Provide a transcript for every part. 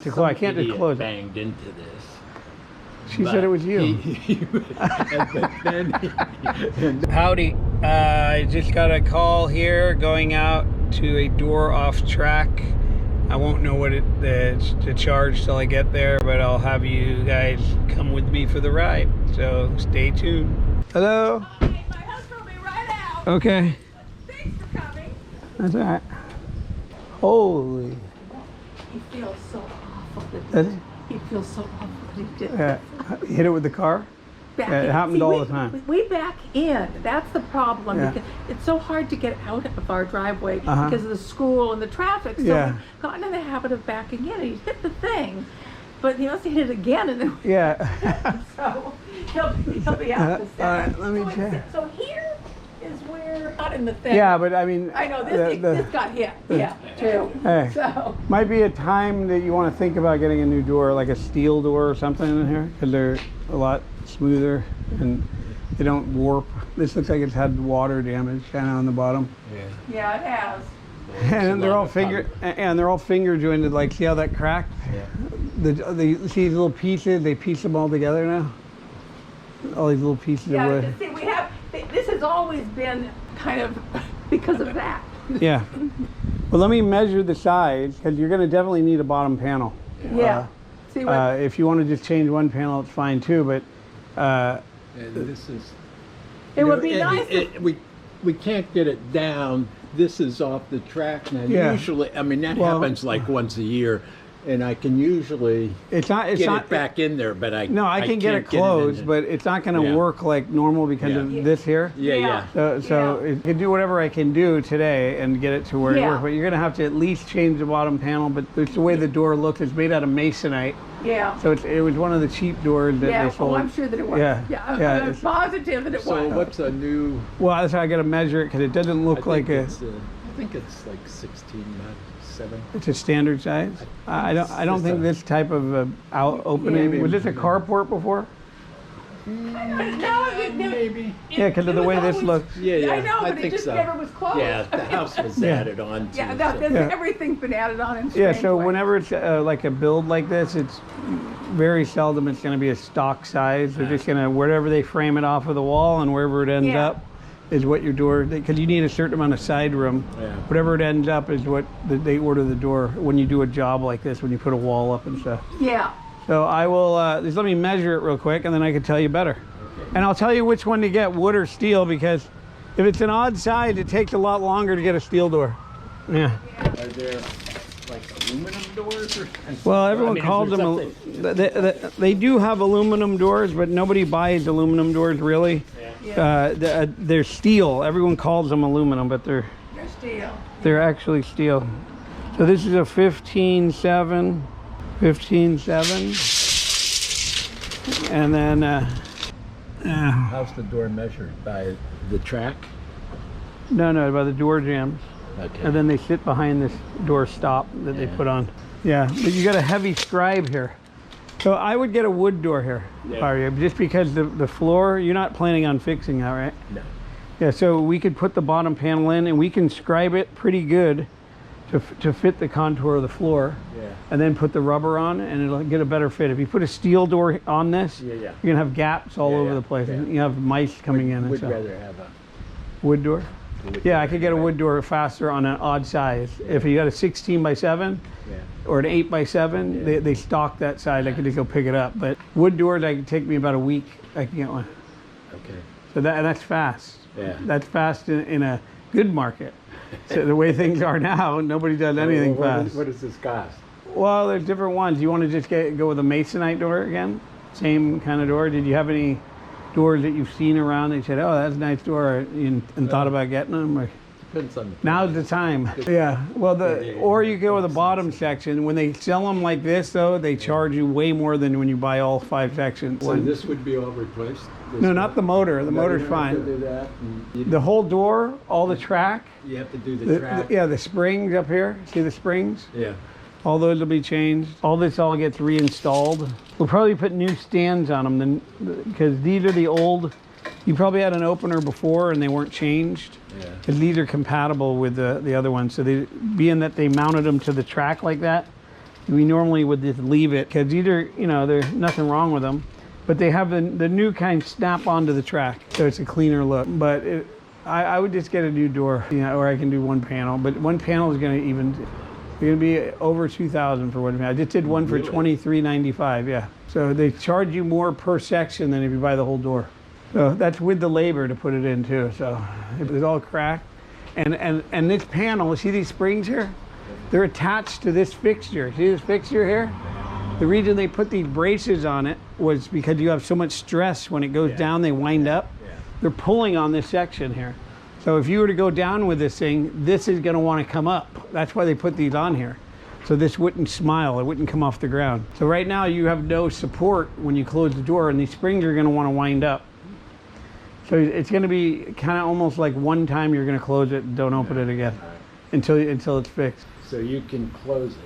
I can't just close it. Banged into this. She said it was you. Howdy. I just got a call here going out to a door off track. I won't know what the charge till I get there, but I'll have you guys come with me for the ride. So stay tuned. Hello. Hi, my husband will be right out. Okay. Thanks for coming. That's all right. Holy. He feels so awful. That's, He feels so awful that he did. hit it with the car? Yeah, it happens all the time. We back in. That's the problem. Yeah. Because it's so hard to get out of our driveway because of the school and the traffic. So Yeah. we've gotten in the habit of backing in. He hit the thing, but he must have hit it again. And then Yeah. so he'll be out this all right, let me check. So here is where, not in the thing. Yeah, but I mean... I know, this got hit. Yeah, too. Hey. So. Might be a time that you want to think about getting a new door, like a steel door or something in here, because they're a lot smoother and they don't warp. This looks like it's had water damage kind of on the bottom. Yeah, it has. And they're all finger jointed. Like, see how that cracked? Yeah. See these little pieces? They piece them all together now. All these little pieces of wood. See, this has always been kind of because of that. Yeah. Well, let me measure the size, because you're going to definitely need a bottom panel. Yeah. See what? If you want to just change one panel, it's fine too. But And this is. It would be nice. We can't get it down. This is off the track now. Yeah. Usually, I mean, that happens like once a year, and I can usually it's not it back in there, but I can get it can't closed, in but it's not going to work like normal because of this here. Yeah. So I can do whatever I can do today and get it to where it works. But you're going to have to at least change the bottom panel. But it's the way the door looks. It's made out of masonite. Yeah. So it was one of the cheap doors that they sold. Oh, I'm sure that it was. I'm positive that it was. So what's a new? Well, that's how I got to measure it, because it doesn't look like a. I think it's like 16, not 7. It's a standard size. I don't think this type of opening. Was this a carport before? No, Maybe. Yeah, because of the way this looks. Yeah. I know, but it think just so. never was closed. Yeah, the house was added on to. Everything's been added on in Yeah, strange so ways. whenever it's like a build like this, it's very seldom it's going to be a stock size. They're just going to, wherever they frame it off of the wall and wherever it ends up is what your door, because you need a certain amount of side room. Yeah. Whatever it ends up is what they order the door when you do a job like this, when you put a wall up and stuff. Yeah. So I will, just let me measure it real quick and then I can tell you better. And I'll tell you which one to get, wood or steel, because if it's an odd size, it takes a lot longer to get a steel door. Yeah. Are there like aluminum doors? Well, everyone calls them. They do have aluminum doors, but nobody buys aluminum doors really. They're steel. Everyone calls them aluminum, but they're steel. They're actually steel. So this is a 15.7, 15.7, and then. How's the door measured? By the track? No, by the door jambs. Okay. And then they sit behind this door stop that they put on. Yeah, but you got a heavy scribe here. So I would get a wood door here, are you? Just because the floor, you're not planning on fixing that, right? No. Yeah, so we could put the bottom panel in and we can scribe it pretty good to fit the contour of the floor. Yeah. And then put the rubber on and it'll get a better fit. If you put a steel door on this, you're gonna have gaps all over the place. Yeah. You have mice coming in. Would rather have a wood door. I could get a wood door faster on an odd size. If you got a 16x7 or an 8x7, they stock that size. I could just go pick it up. But wood doors, I could take me about a week. I can get one. Okay. So that's fast. Yeah. That's fast in a good market. So the way things are now, nobody does anything fast. What does this cost? Well, there's different ones. You want to just go with a masonite door again? Same kind of door? Did you have any doors that you've seen around that you said, oh, that's a nice door, and thought about getting them? Or? Depends on the Now's the time. Yeah. Well, or you go with the bottom section. When they sell them like this, though, they charge you way more than when you buy all 5 sections. So this would be all replaced? No, not the motor. The motor's fine. You have to do that. The whole door, all the track. You have to do the track. The springs up here. See the springs? Yeah. All those will be changed. All this all gets reinstalled. We'll probably put new stands on them because these are the old. You probably had an opener before and they weren't changed. Yeah. Because these are compatible with the other ones. So being that they mounted them to the track like that, We normally would just leave it because either, you know, there's nothing wrong with them, but they have the new kind snap onto the track, so it's a cleaner look. But I would just get a new door, you know, or I can do one panel. But one panel is going to be over 2,000 for one panel. I just did one for $23.95. Yeah. So they charge you more per section than if you buy the whole door. So that's with the labor to put it in too. So it's all cracked, and this panel. See these springs here? They're attached to this fixture. See this fixture here? The reason they put these braces on it was because you have so much stress when it goes down, they wind up. They're pulling on this section here. So if you were to go down with this thing, this is going to want to come up. That's why they put these on here. So this wouldn't smile, it wouldn't come off the ground. So right now you have no support when you close the door, and these springs are going to want to wind up. So it's going to be kind of almost like one time you're going to close it and don't open it again until it's fixed. So you can close it.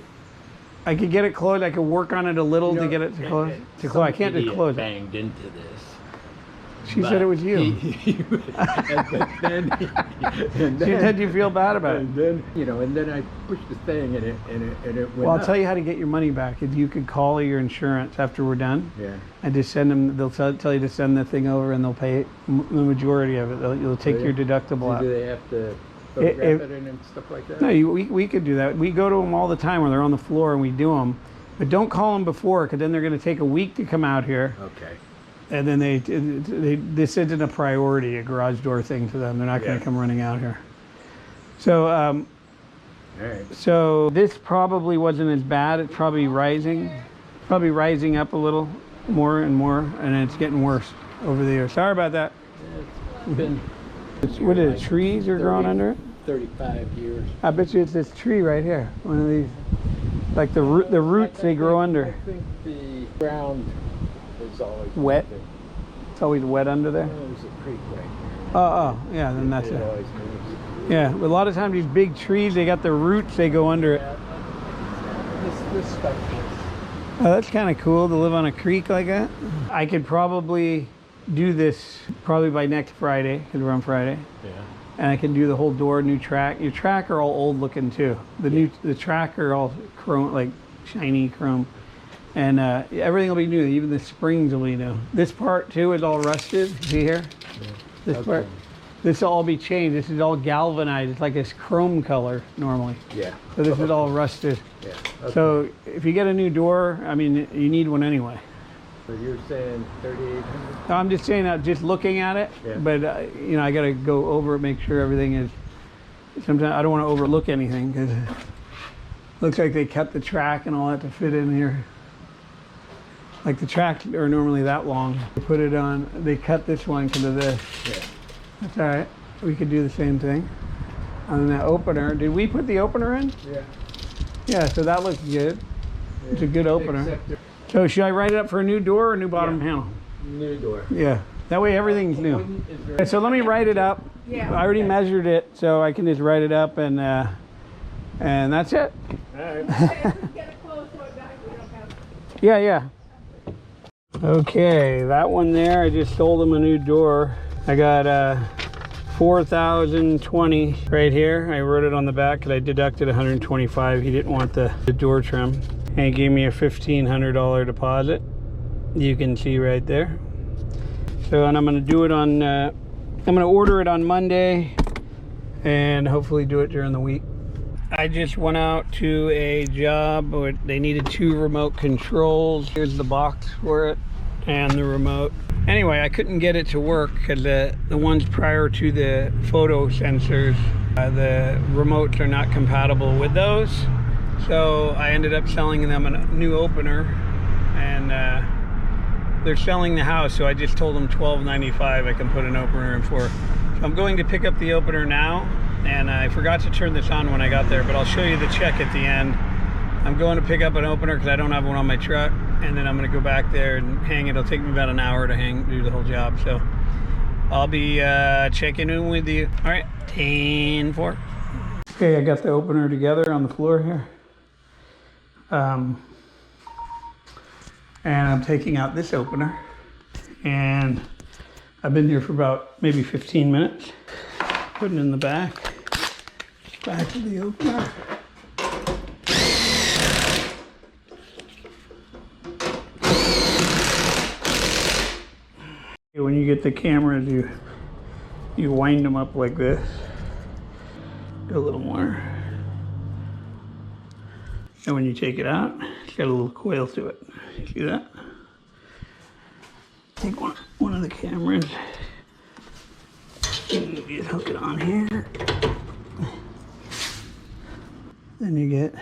I could get it closed. I could work on it a little to get it to close. I can't just close it. Banged into this. She said it was you. and then, She said you feel bad about it. And then, you know, and then I pushed the thing and it went Well, I'll up. tell you how to get your money back. If you could call your insurance after we're done, Yeah. and just send them. They'll tell you to send the thing over, and they'll pay the majority of it. You'll take your deductible out. Do they have to photograph it in and stuff like that? No, we could do that. We go to them all the time when they're on the floor, and we do them. But don't call them before, because then they're going to take a week to come out here. Okay. And then this isn't a priority, a garage door thing to them. They're not going to come running out here. So, All right. so this probably wasn't as bad. It's probably rising up a little more and more, and it's getting worse over the years. Sorry about that. It's been What is it? Trees are growing under it? 35 years. I bet you it's this tree right here. One of these, like the roots they grow under. I think the ground is always Wet? moving. It's always wet under there. There's a creek right here. Oh, yeah, then that's It it. always moves. Yeah, but a lot of times these big trees, they got the roots, they go under it. This stuff is... Oh, that's kind of cool to live on a creek like that. I could probably do this probably by next Friday, because we're on Friday. Yeah. And I can do the whole door, new track. Your track are all old looking too. The track are all chrome, like shiny chrome. And everything will be new, even the springs will be new. This part too is all rusted, see here? Yeah. This part. This will all be changed. This is all galvanized. It's like this chrome color normally. Yeah. So this is all rusted. Yeah. Okay. So if you get a new door, I mean, you need one anyway. So you're saying 3,800? I'm just saying that, just looking at it, Yeah. but you know, I gotta go over it, make sure everything is, sometimes I don't wanna overlook anything, because it looks like they cut the track and all that to fit in here. Like the tracks are normally that long. They put it on, they cut this one because of this. Yeah. That's all right. We could do the same thing. And then that opener, did we put the opener in? Yeah. Yeah, so that looks good. It's a good opener. Except So should I write it up for a new door or a new bottom panel? new door. Yeah, that way everything's new. Is there- Okay, so let me write it up. Yeah. I already measured it, so I can just write it up, and that's it. All right. Get it closed so it dies, we don't have. Yeah, yeah. Okay, that one there, I just sold him a new door. I got 4,020 right here. I wrote it on the back because I deducted 125. He didn't want the door trim. And he gave me a $1,500 deposit. You can see right there. So, and I'm gonna do it on, I'm gonna order it on Monday and hopefully do it during the week. I just went out to a job where they needed 2 remote controls. Here's the box for it and the remote. Anyway, I couldn't get it to work because the ones prior to the photo sensors, the remotes are not compatible with those. So I ended up selling them a new opener, and they're selling the house, so I just told them $12.95 I can put an opener in for. So I'm going to pick up the opener now, and I forgot to turn this on when I got there, but I'll show you the check at the end. I'm going to pick up an opener because I don't have one on my truck, and then I'm going to go back there and hang it. It'll take me about an hour to do the whole job, so I'll be checking in with you. All right, 10-4. Okay, I got the opener together on the floor here. And I'm taking out this opener, and I've been here for about maybe 15 minutes. Putting it in the back of the opener. When you get the cameras, you wind them up like this. Do a little more. And when you take it out, it's got a little coil to it. See that? Take one of the cameras. You just hook it on here. Then you get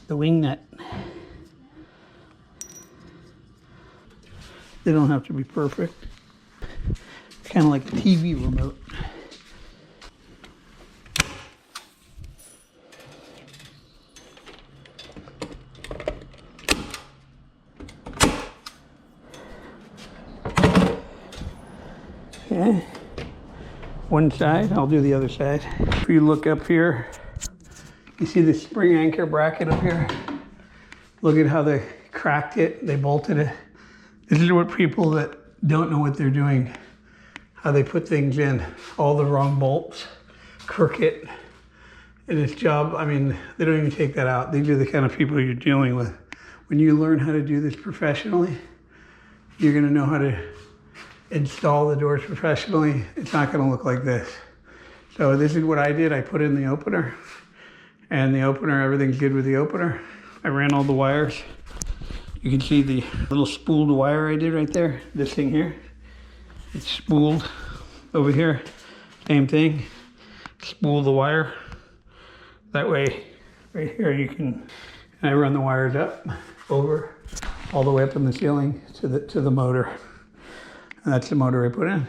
the wing nut. They don't have to be perfect. It's kind of like a TV remote. Okay, one side, I'll do the other side. If you look up here, you see the spring anchor bracket up here? Look at how they cracked it, they bolted it. This is what people that don't know what they're doing, how they put things in. All the wrong bolts, crooked. And it's job, I mean, they don't even take that out. These are the kind of people you're dealing with. When you learn how to do this professionally, you're gonna know how to install the doors professionally. It's not gonna look like this. So this is what I did. I put in the opener, and the opener, everything's good with the opener. I ran all the wires. You can see the little spooled wire I did right there. This thing here, it's spooled over here. Same thing, spool the wire. That way, right here you can, and I run the wires up, over, all the way up in the ceiling to the motor. And that's the motor I put in.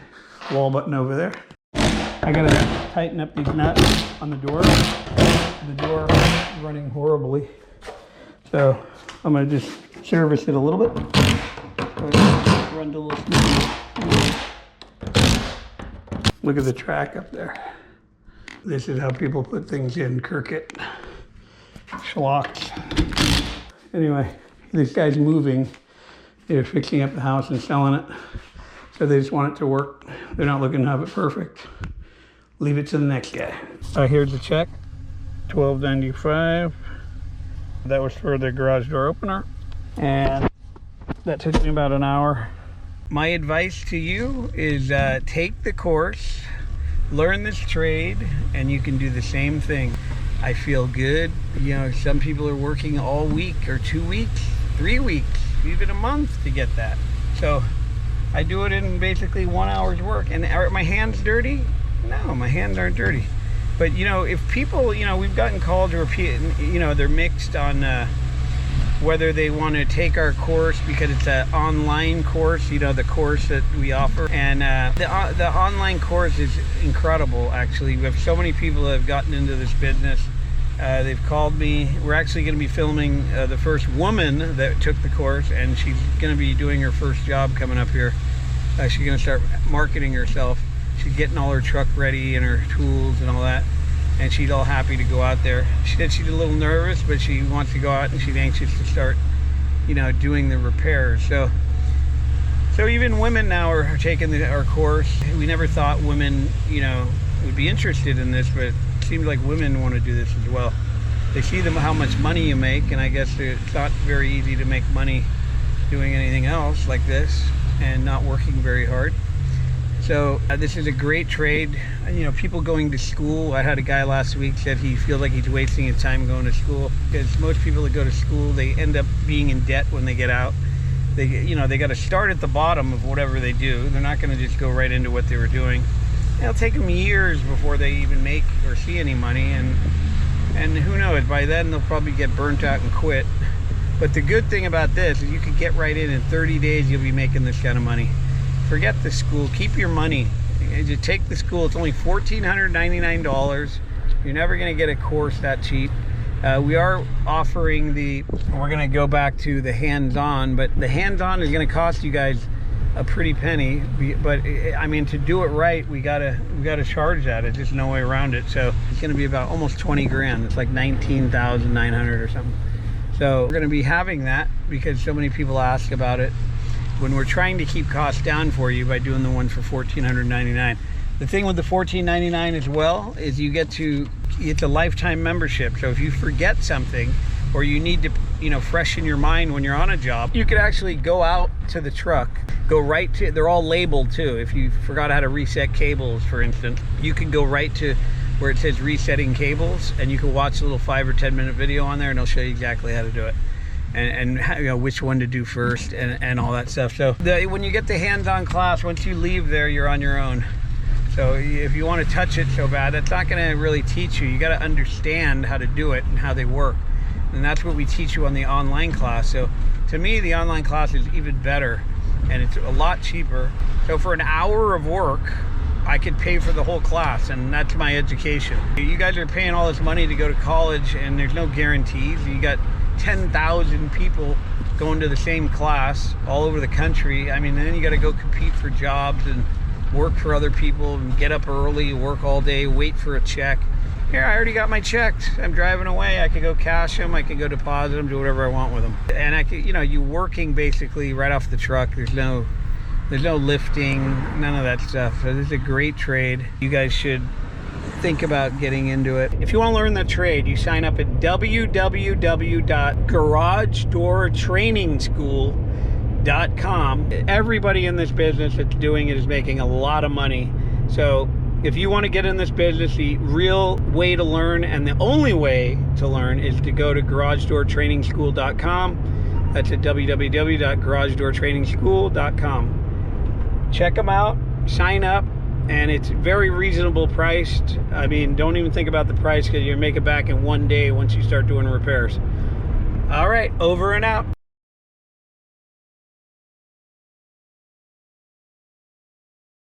Wall button over there. I gotta tighten up these nuts on the door. The door is running horribly. So I'm gonna just service it a little bit. Run a little smooth. Look at the track up there. This is how people put things in, Kirkit, schlocks. Anyway, this guy's moving. They're fixing up the house and selling it. So they just want it to work. They're not looking to have it perfect. Leave it to the next guy. Here's the check, $12.95. That was for the garage door opener. And that took me about an hour. My advice to you is take the course, learn this trade, and you can do the same thing. I feel good. You know, some people are working all week or 2 weeks, 3 weeks, even a month to get that. So I do it in basically 1 hour's work. And are my hands dirty? No, my hands aren't dirty. But you know, if people, you know, we've gotten calls where, you know, they're mixed on whether they want to take our course because it's an online course, you know, the course that we offer. And the online course is incredible, actually. We have so many people that have gotten into this business. They've called me. We're actually going to be filming the first woman that took the course, and she's going to be doing her first job coming up here. She's going to start marketing herself. She's getting all her truck ready and her tools and all that, and she's all happy to go out there. She said she's a little nervous, but she wants to go out and she's anxious to start, you know, doing the repairs. So even women now are taking our course. We never thought women, you know, would be interested in this, but it seems like women want to do this as well. They see how much money you make, and I guess it's not very easy to make money doing anything else like this and not working very hard. So this is a great trade. You know, people going to school. I had a guy last week said he feels like he's wasting his time going to school, because most people that go to school, they end up being in debt when they get out. They, you know, they got to start at the bottom of whatever they do. They're not going to just go right into what they were doing. It'll take them years before they even make or see any money, and who knows, by then they'll probably get burnt out and quit. But the good thing about this is you could get right in 30 days you'll be making this kind of money. Forget the school, keep your money. You take the school, it's only $1,499. You're never gonna get a course that cheap. We are offering we're gonna go back to the hands-on, but the hands-on is gonna cost you guys a pretty penny. But I mean, to do it right, we gotta charge that. There's just no way around it. So it's gonna be about almost 20 grand. It's like 19,900 or something. So we're gonna be having that because so many people ask about it, when we're trying to keep costs down for you by doing the one for $1,499. The thing with the $1,499 as well is it's a lifetime membership. So if you forget something, or you need to, you know, freshen your mind when you're on a job, you could actually go out to the truck, go right to, they're all labeled too. If you forgot how to reset cables, for instance, you can go right to where it says resetting cables, and you can watch a little 5 or 10 minute video on there, and it'll show you exactly how to do it. And how, you know, which one to do first and all that stuff. So when you get the hands-on class, once you leave there, you're on your own. So if you want to touch it so bad, that's not going to really teach you. You got to understand how to do it and how they work. And that's what we teach you on the online class. So to me, the online class is even better, and it's a lot cheaper. So for an hour of work, I could pay for the whole class, and that's my education. You guys are paying all this money to go to college, and there's no guarantees. You got 10,000 people going to the same class all over the country. I mean, then you got to go compete for jobs and work for other people and get up early, work all day, wait for a check. Here, I already got my checks. I'm driving away. I could go cash them. I could go deposit them, do whatever I want with them. And I could, you know, you working basically right off the truck. There's no lifting, none of that stuff. So this is a great trade. You guys should think about getting into it. If you want to learn the trade, you sign up at www.garagedoortrainingschool.com. Everybody in this business that's doing it is making a lot of money. So if you want to get in this business, the real way to learn and the only way to learn is to go to garagedoortrainingschool.com. That's at www.garagedoortrainingschool.com. Check them out, sign up, and it's very reasonable priced. I mean, don't even think about the price, because you make it back in one day once you start doing repairs. All right, over and out.